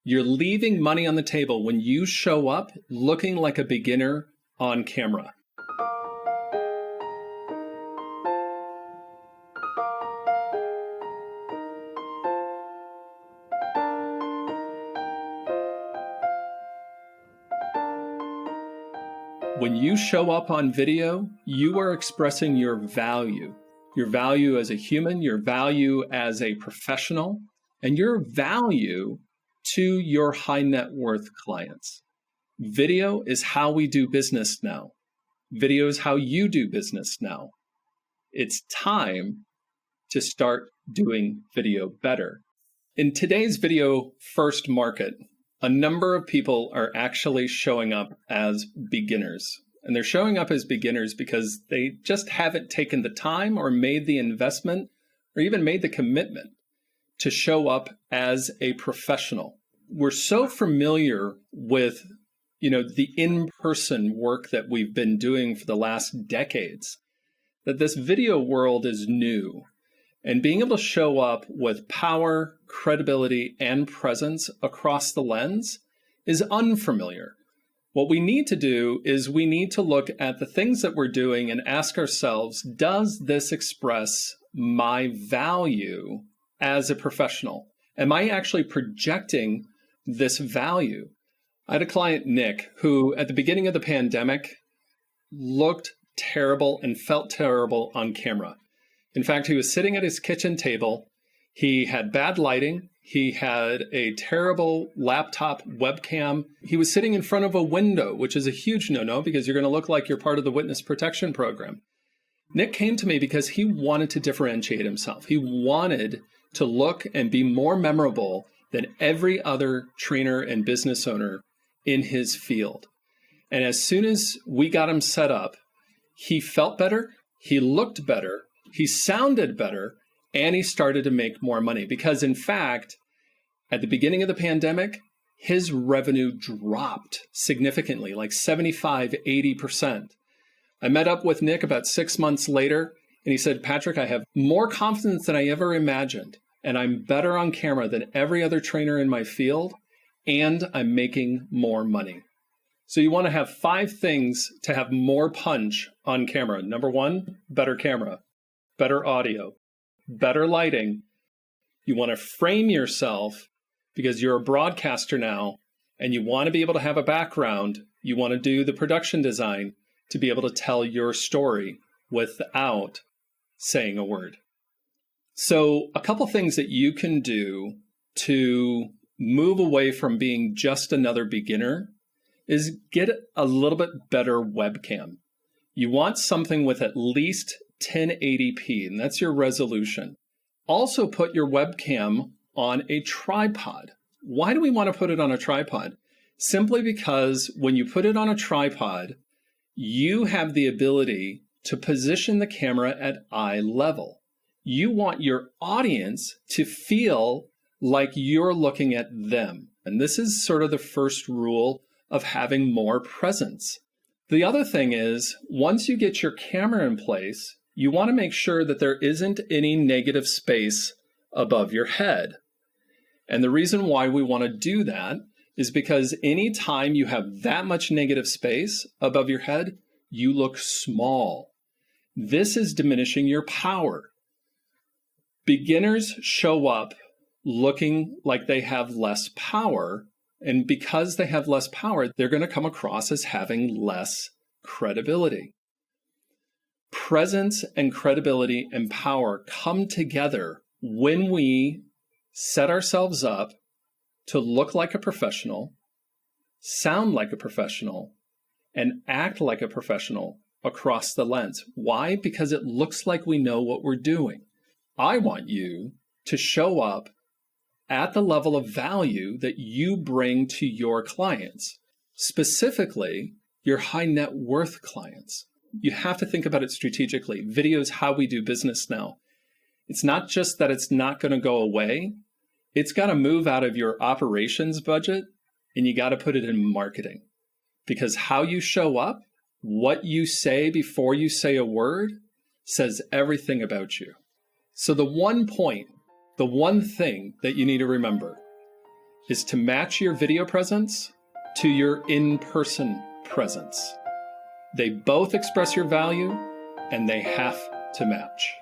You're leaving money on the table when you show up looking like a beginner on camera. When you show up on video, you are expressing your value as a human, your value as a professional, and your value to your high net worth clients. Video is how we do business now. Video is how you do business now. It's time to start doing video better. In today's video first market, a number of people are actually showing up as beginners. And they're showing up as beginners because they just haven't taken the time or made the investment or even made the commitment to show up as a professional. We're so familiar with, the in-person work that we've been doing for the last decades that this video world is new. And being able to show up with power, credibility, and presence across the lens is unfamiliar. What we need to do is we need to look at the things that we're doing and ask ourselves, does this express my value as a professional? Am I actually projecting this value? I had a client, Nick, who at the beginning of the pandemic looked terrible and felt terrible on camera. In fact, he was sitting at his kitchen table. He had bad lighting. He had a terrible laptop webcam. He was sitting in front of a window, which is a huge no-no because you're going to look like you're part of the witness protection program. Nick came to me because he wanted to differentiate himself. He wanted to look and be more memorable than every other trainer and business owner in his field. And as soon as we got him set up, he felt better, he looked better, he sounded better, and he started to make more money because, in fact, at the beginning of the pandemic, his revenue dropped significantly, like 75, 80%. I met up with Nick about 6 months later, and he said, Patrick, I have more confidence than I ever imagined, and I'm better on camera than every other trainer in my field, and I'm making more money. So you want to have 5 things to have more punch on camera. Number 1, better camera, better audio, better lighting. You want to frame yourself because you're a broadcaster now and you want to be able to have a background. You want to do the production design to be able to tell your story without saying a word. So a couple things that you can do to move away from being just another beginner is get a little bit better webcam. You want something with at least 1080p, and that's your resolution. Also put your webcam on a tripod. Why do we want to put it on a tripod? Simply because when you put it on a tripod, you have the ability to position the camera at eye level. You want your audience to feel like you're looking at them. And this is sort of the first rule of having more presence. The other thing is, once you get your camera in place, you want to make sure that there isn't any negative space above your head. And the reason why we want to do that is because anytime you have that much negative space above your head, you look small. This is diminishing your power. Beginners show up looking like they have less power, and because they have less power, they're going to come across as having less credibility. Presence and credibility and power come together when we set ourselves up to look like a professional, sound like a professional, and act like a professional across the lens. Why? Because it looks like we know what we're doing. I want you to show up at the level of value that you bring to your clients, specifically your high net worth clients. You have to think about it strategically. Video is how we do business now. It's not just that it's not going to go away. It's got to move out of your operations budget and you got to put it in marketing. Because how you show up, what you say before you say a word, says everything about you. So the one point, the one thing that you need to remember is to match your video presence to your in-person presence. They both express your value, and they have to match.